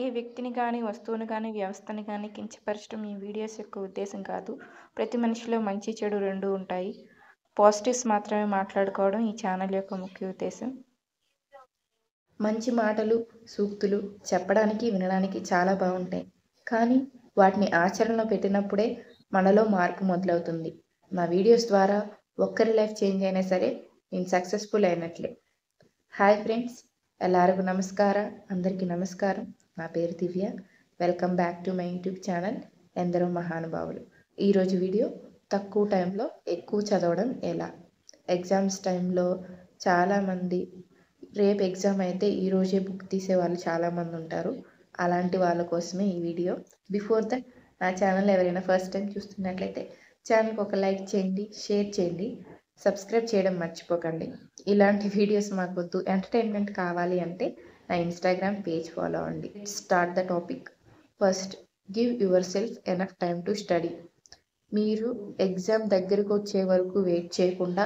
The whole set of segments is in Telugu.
ఏ వ్యక్తిని గానీ, వస్తువుని గానీ, వ్యవస్థని గానీ కించపరచడం ఈ వీడియోస్ యొక్క ఉద్దేశం కాదు. ప్రతి మనిషిలో మంచి, చెడు రెండూ ఉంటాయి. పాజిటివ్స్ మాత్రమే మాట్లాడుకోవడం ఈ ఛానల్ యొక్క ముఖ్య ఉద్దేశం. మంచి మాటలు, సూక్తులు చెప్పడానికి, వినడానికి చాలా బాగుంటాయి. కానీ వాటిని ఆచరణలో పెట్టినప్పుడే మనలో మార్పు మొదలవుతుంది. నా వీడియోస్ ద్వారా ఒక్కరి లైఫ్ చేంజ్ అయినా సరే నేను సక్సెస్ఫుల్ అయినట్లే. హాయ్ ఫ్రెండ్స్, ಎಲ್ಲರಿಗೂ నమస్ಕಾರ. అందరికీ నమస్కారం. నా పేరు Divya. Welcome back to my YouTube channel ఎందరో మహానుభావులు. ఈరోజు వీడియో తక్కువ టైంలో ఎక్కువ చదవడం ఎలా. ఎగ్జామ్స్ టైంలో చాలామంది రేపు ఎగ్జామ్ అయితే ఈరోజే బుక్ తీసే వాళ్ళు చాలామంది ఉంటారు. అలాంటి వాళ్ళ కోసమే ఈ వీడియో. బిఫోర్ దట్ నా ఛానల్ ఎవరైనా ఫస్ట్ టైం చూస్తున్నట్లయితే ఛానల్కి ఒక లైక్ చేయండి, షేర్ చేయండి, సబ్స్క్రైబ్ చేయడం మర్చిపోకండి. ఇలాంటి వీడియోస్ మాకు వద్దు, ఎంటర్టైన్మెంట్ కావాలి అంటే నా ఇన్స్టాగ్రామ్ పేజ్ ఫాలో అవ్వండి. Start the topic. First, give yourself enough time to study. మీరు ఎగ్జామ్ దగ్గరకు వచ్చే వరకు వెయిట్ చేయకుండా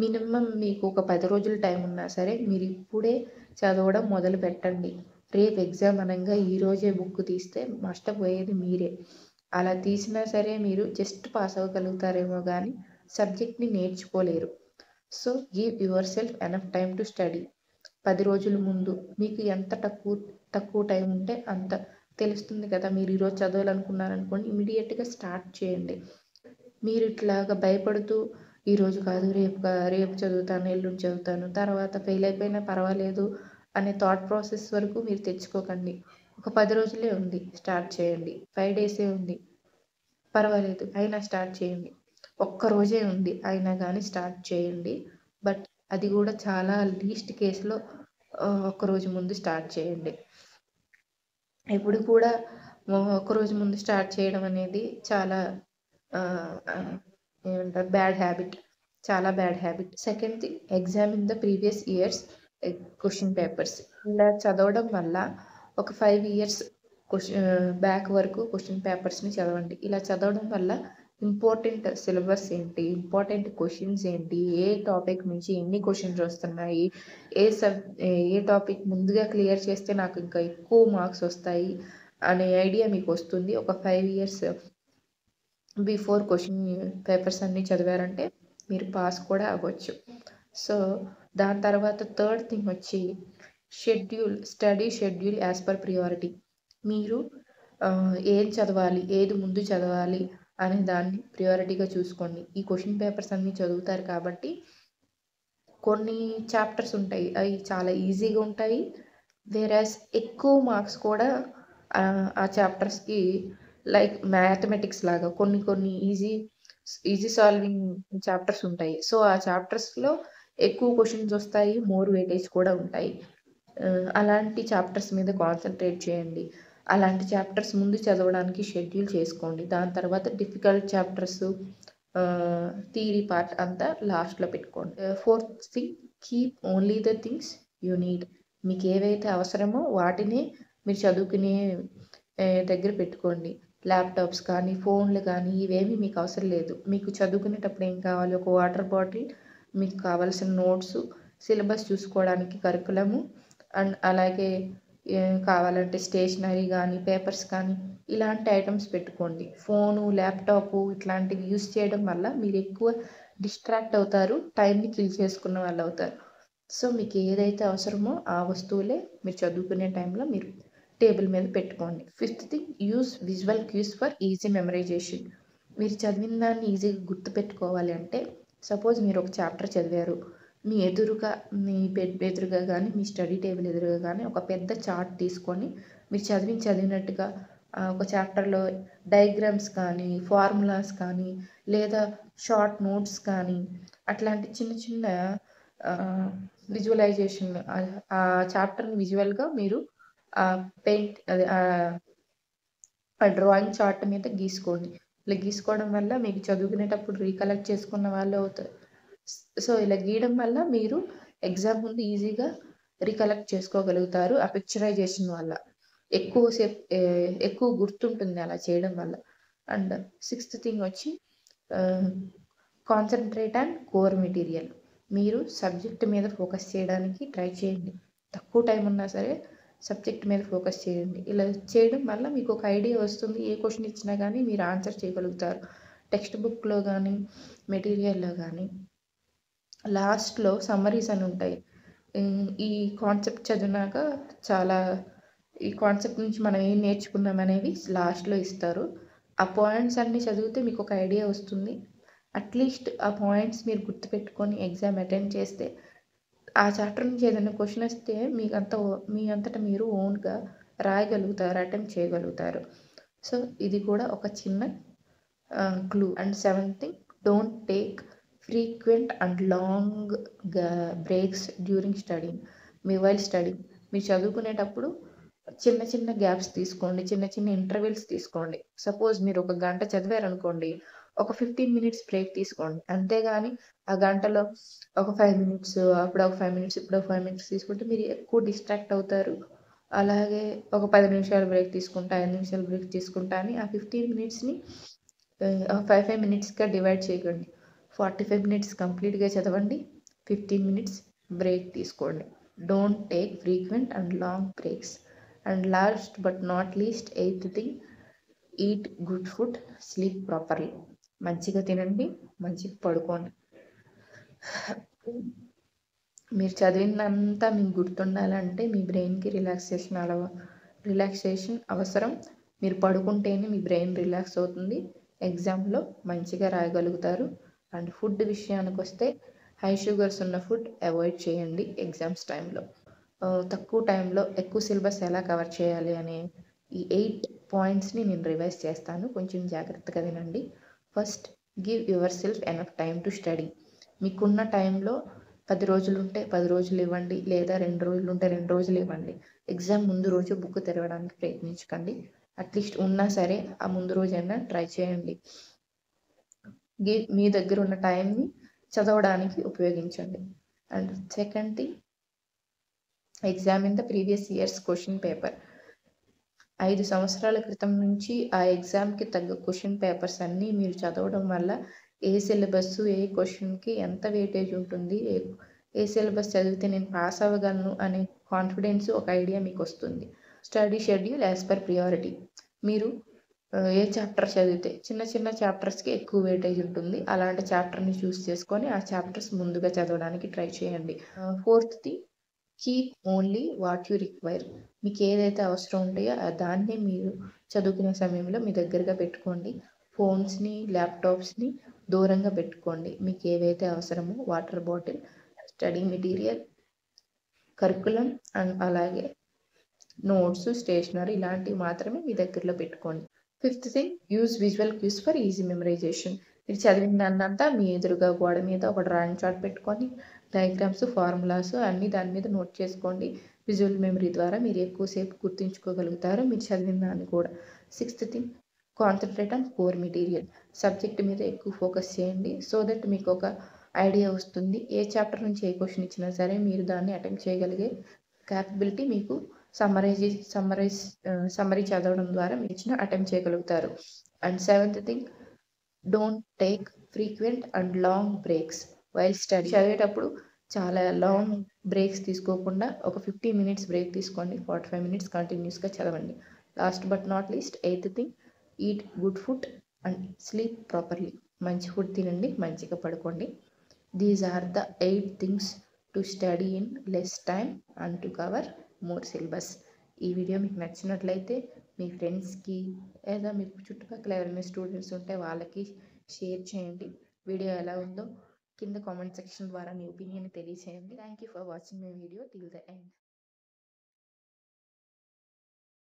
మినిమం మీకు ఒక 10 రోజులు టైం ఉన్నా సరే మీరు ఇప్పుడే చదవడం మొదలు పెట్టండి. రేపు ఎగ్జామ్ అనగా ఈరోజే బుక్ తీస్తే నష్టపోయేది మీరే. అలా తీసినా సరే మీరు జస్ట్ పాస్ అవ్వగలుగుతారేమో కానీ సబ్జెక్ట్ని నేర్చుకోలేరు. So give yourself enough time to study. 10 రోజుల ముందు మీకు ఎంత తక్కువ టైం ఉంటే అంత తెలుస్తుంది కదా. మీరు ఈరోజు చదవాలనుకున్నారనుకోండి, ఇమీడియట్గా స్టార్ట్ చేయండి. మీరు ఇట్లాగా భయపడుతూ ఈరోజు కాదు రేపు చదువుతాను, ఎల్లుండి చదువుతాను, తర్వాత ఫెయిల్ అయిపోయినా పర్వాలేదు అనే థాట్ ప్రాసెస్ వరకు మీరు తెచ్చుకోకండి. ఒక 10 రోజులే ఉంది, స్టార్ట్ చేయండి. 5 డేసే ఉంది, పర్వాలేదు అయినా స్టార్ట్ చేయండి. ఒక్కరోజే ఉంది అయినా కానీ స్టార్ట్ చేయండి. బట్ అది కూడా చాలా లీస్ట్ కేసులో ఒక్కరోజు ముందు స్టార్ట్ చేయండి. ఇప్పుడు కూడా ఒక్కరోజు ముందు స్టార్ట్ చేయడం అనేది చాలా ఏమంటారు, బ్యాడ్ హ్యాబిట్, చాలా bad habit. Second thing, examine the previous years question papers. ఇలా చదవడం వల్ల ఒక 5 years బ్యాక్ వరకు క్వశ్చన్ పేపర్స్ని చదవండి. ఇలా చదవడం వల్ల ఇంపార్టెంట్ సిలబస్ ఏంటి, ఇంపార్టెంట్ క్వశ్చన్స్ ఏంటి, ఏ టాపిక్ నుంచి ఎన్ని క్వశ్చన్స్ వస్తున్నాయి, ఏ టాపిక్ ముందుగా క్లియర్ చేస్తే నాకు ఇంకా ఎక్కువ మార్క్స్ వస్తాయి అనే ఐడియా మీకు వస్తుంది. ఒక 5 years బిఫోర్ క్వశ్చన్ పేపర్స్ అన్నీ చదివారంటే మీరు పాస్ కూడా అవ్వచ్చు. సో దాని తర్వాత థర్డ్ థింగ్ వచ్చి study schedule as per priority. మీరు ఏం చదవాలి, ఏది ముందు చదవాలి అనే దాన్ని ప్రియారిటీగా చూసుకోండి. ఈ క్వశ్చన్ పేపర్స్ అన్నీ చదువుతారు కాబట్టి కొన్ని చాప్టర్స్ ఉంటాయి, అవి చాలా ఈజీగా ఉంటాయి. వేరాస్ ఎక్కువ మార్క్స్ కూడా ఆ చాప్టర్స్కి, లైక్ మ్యాథమెటిక్స్ లాగా కొన్ని ఈజీ సాల్వింగ్ చాప్టర్స్ ఉంటాయి. సో ఆ చాప్టర్స్లో ఎక్కువ క్వశ్చన్స్ వస్తాయి, మోర్ వెయిటేజ్ కూడా ఉంటాయి. అలాంటి చాప్టర్స్ మీద కాన్సన్ట్రేట్ చేయండి. అలాంటి చాప్టర్స్ ముందు చదవడానికి షెడ్యూల్ చేసుకోండి. దాని తర్వాత డిఫికల్ట్ చాప్టర్స్, థియరీ పార్ట్ అంతా లాస్ట్లో పెట్టుకోండి. Fourth thing, keep only the things you need. మీకు ఏవైతే అవసరమో వాటిని మీరు చదువుకునే దగ్గర పెట్టుకోండి. ల్యాప్టాప్స్ కానీ, ఫోన్లు కానీ ఇవేమీ మీకు అవసరం లేదు. మీకు చదువుకునేటప్పుడు ఏం కావాలి, ఒక వాటర్ బాటిల్, మీకు కావాల్సిన నోట్స్, సిలబస్ చూసుకోవడానికి కరికులము, అండ్ అలాగే కావాలంటే స్టేషనరీ కానీ, పేపర్స్ కానీ ఇలాంటి ఐటమ్స్ పెట్టుకోండి. ఫోను, ల్యాప్టాపు ఇట్లాంటివి యూస్ చేయడం వల్ల మీరు ఎక్కువ డిస్ట్రాక్ట్ అవుతారు, టైంని కిల్ చేసుకున్న వాళ్ళు అవుతారు. సో మీకు ఏదైతే అవసరమో ఆ వస్తువులే మీరు చదువుకునే టైంలో మీరు టేబుల్ మీద పెట్టుకోండి. Fifth thing, use visual cues for easy memorisation. మీరు చదివిన దాన్ని ఈజీగా గుర్తుపెట్టుకోవాలి అంటే, సపోజ్ మీరు ఒక చాప్టర్ చదివారు, మీ బెడ్ ఎదురుగా కానీ, మీ స్టడీ టేబుల్ ఎదురుగా కానీ ఒక పెద్ద చార్ట్ తీసుకొని మీరు చదివినట్టుగా ఒక చాప్టర్లో డయాగ్రామ్స్ కానీ, ఫార్ములాస్ కానీ, లేదా షార్ట్ నోట్స్ కానీ అట్లాంటి చిన్న చిన్న విజువలైజేషన్, ఆ చాప్టర్ని విజువల్గా మీరు ఆ డ్రాయింగ్ చార్ట్ మీద గీసుకోండి. ఇలా గీసుకోవడం వల్ల మీకు చదువుకునేటప్పుడు రీకలెక్ట్ చేసుకున్న వాళ్ళు అవుతారు. సో ఇలా గీయడం వల్ల మీరు ఎగ్జామ్ ముందు ఈజీగా రీకలెక్ట్ చేసుకోగలుగుతారు. ఆ పిక్చరైజేషన్ వల్ల ఎక్కువ గుర్తుంటుంది అలా చేయడం వల్ల. అండ్ సిక్స్త్ థింగ్ వచ్చి కాన్సన్ట్రేట్ అండ్ కోర్ మెటీరియల్. మీరు సబ్జెక్ట్ మీద ఫోకస్ చేయడానికి ట్రై చేయండి. తక్కువ టైం ఉన్నా సరే సబ్జెక్ట్ మీద ఫోకస్ చేయండి. ఇలా చేయడం వల్ల మీకు ఒక ఐడియా వస్తుంది. ఏ క్వెషన్ ఇచ్చినా గానీ మీరు ఆన్సర్ చేయగలుగుతారు. టెక్స్ట్ బుక్‌లో గానీ, మెటీరియల్‌లో గానీ లాస్ట్‌లో సమ్మరీస్ అని ఉంటాయి. ఈ కాన్సెప్ట్ చదివినాక చాలా ఈ కాన్సెప్ట్ నుంచి మనం ఏం నేర్చుకున్నాం అనేవి లాస్ట్‌లో ఇస్తారు. ఆ పాయింట్స్ అన్నీ చదివితే మీకు ఒక ఐడియా వస్తుంది. అట్‌లీస్ట్ ఆ పాయింట్స్ మీరు గుర్తుపెట్టుకొని ఎగ్జామ్ అటెండ్ చేస్తే ఆ చాప్టర్ నుంచి ఏదైనా క్వెషన్ వస్తే మీ అంతట మీరు ఓన్‌గా రాయగలుగుతారు. అటెంప్ట్ చేయగలుగుతారు. సో, ఇది కూడా ఒక చిన్న clue. And seventh thing, don't take frequent and long breaks during studying. While studying మీరు చదువుకునేటప్పుడు చిన్న చిన్న గ్యాప్స్ తీసుకోండి. చిన్న చిన్న ఇంటర్వెల్స్ తీసుకోండి. సపోజ్ మీరు ఒక గంట చదివారనుకోండి, ఒక 15 మినిట్స్ బ్రేక్ తీసుకోండి. అంతేగాని ఆ గంటలో ఒక 5 మినిట్స్, అప్పుడు ఒక 5 మినిట్స్, ఇప్పుడు ఒక 5 మినిట్స్ తీసుకుంటే మీరు ఎక్కువ డిస్ట్రాక్ట్ అవుతారు. అలాగే ఒక 10 నిమిషాలు బ్రేక్ తీసుకుంటా, 5 నిమిషాలు బ్రేక్ తీసుకుంటా అని ఆ 15 మినిట్స్‌ని 5 మినిట్స్‌గా డివైడ్ చేయకండి. 45 మినిట్స్ కంప్లీట్‌గా చదవండి. 15 మినిట్స్ బ్రేక్ తీసుకోండి. Don't take frequent and long breaks. And last but not least, eighth thing, eat good food, sleep properly. మంచిగా తినండి, మంచిగా పడుకోండి. మీరు చదివిందంతా మీకు గుర్తుండాలంటే మీ బ్రెయిన్‌కి రిలాక్సేషన్ అవసరం. మీరు పడుకుంటేనే మీ బ్రెయిన్ రిలాక్స్ అవుతుంది. ఎగ్జామ్‌లో మంచిగా రాయగలుగుతారు. అండ్ ఫుడ్ విషయానికొస్తే హై షుగర్స్ ఉన్న ఫుడ్ అవాయిడ్ చేయండి ఎగ్జామ్స్ టైంలో. తక్కువ టైంలో ఎక్కువ సిలబస్ ఎలా కవర్ చేయాలి అనే ఈ 8 పాయింట్స్‌ని నేను రివైజ్ చేస్తాను. కొంచెం జాగ్రత్తగా వినండి. First, give yourself enough time to study. మీకున్న టైంలో 10 రోజులుంటే 10 రోజులు ఇవ్వండి. లేదా 2 రోజులుంటే 2 రోజులు ఇవ్వండి. ఎగ్జామ్ ముందు రోజు బుక్ తెరవడానికి ప్రయత్నించకండి. అట్‌లీస్ట్ ఉన్నా సరే ఆ ముందు రోజైనా ట్రై చేయండి. మీ దగ్గర ఉన్న టైంని చదవడానికి ఉపయోగించండి. And second thing, examine the previous years question paper. 5 సంవత్సరాల క్రితం నుంచి ఆ ఎగ్జామ్‌కి తగ్గ క్వెషన్ పేపర్స్ అన్నీ మీరు చదవడం వల్ల ఏ సిలబస్, ఏ క్వెషన్‌కి ఎంత వెయిటేజ్ ఉంటుంది, ఏ సిలబస్ చదివితే నేను పాస్ అవ్వగలను అనే కాన్ఫిడెన్స్, ఒక ఐడియా మీకొస్తుంది. Study schedule as per priority. మీరు ఏ చాప్టర్ చదివితే చిన్న చిన్న చాప్టర్స్‌కి ఎక్కువ వెయిటేజ్ ఉంటుంది. అలాంటి చాప్టర్‌ని చూస్ చేసుకొని ఆ చాప్టర్స్ ముందుగా చదవడానికి ట్రై చేయండి. Fourth thing, keep only what you require. మీకు ఏదైతే అవసరం ఉంటాయో దాన్నే మీరు చదువుకునే సమయంలో మీ దగ్గరగా పెట్టుకోండి. ఫోన్స్‌ని, ల్యాప్టాప్స్‌ని దూరంగా పెట్టుకోండి. మీకు ఏవైతే అవసరమో water bottle, study material, curriculum and అలాగే నోట్స్, స్టేషనరీ ఇలాంటివి మాత్రమే మీ దగ్గరలో పెట్టుకోండి. Fifth thing, use visual cues for easy memorisation. మీరు చదివిన దాన్నంతా మీ ఎదురుగా గోడ మీద ఒక డ్రాయింగ్ చార్ట్ పెట్టుకొని డయాగ్రామ్స్, ఫార్ములాస్ అన్నీ దాని మీద నోట్ చేసుకోండి. విజువల్ మెమరీ ద్వారా మీరు ఎక్కువసేపు గుర్తుంచుకోగలుగుతారు మీరు చదివిన దాన్ని కూడా. Sixth thing, concentrate on core material. Subject మీద ఎక్కువ ఫోకస్ చేయండి. సో దట్ మీకు ఒక ఐడియా వస్తుంది. ఏ చాప్టర్ నుంచి ఏ క్వెషన్ ఇచ్చినా సరే మీరు దాన్ని అటెంప్ట్ చేయగలిగే క్యాపబిలిటీ మీకు సమ్మరీ చదవడం ద్వారా మీరు అటెంప్ట్ చేయగలుగుతారు. And seventh thing, don't take frequent and long breaks while study. చదివేటప్పుడు చాలా లాంగ్ బ్రేక్స్ తీసుకోకుండా ఒక 15 మినిట్స్ బ్రేక్ తీసుకోండి. 45 మినిట్స్ కంటిన్యూస్గా చదవండి. Last but not least, eighth thing, eat good food and sleep properly. మంచి ఫుడ్ తినండి, మంచిగా పడుకోండి. These are the 8 things to study in less time and to cover more syllabus. ఈ వీడియో మీకు నచ్చినట్లయితే మీ ఫ్రెండ్స్కి లేదా మీకు చుట్టుపక్కల ఎవరైనా స్టూడెంట్స్ ఉంటే వాళ్ళకి షేర్ చేయండి. వీడియో ఎలా ఉందో కింద కామెంట్ సెక్షన్ ద్వారా మీ ఒపీనియన్ తెలియచేయండి. Thank you for watching my video till the end.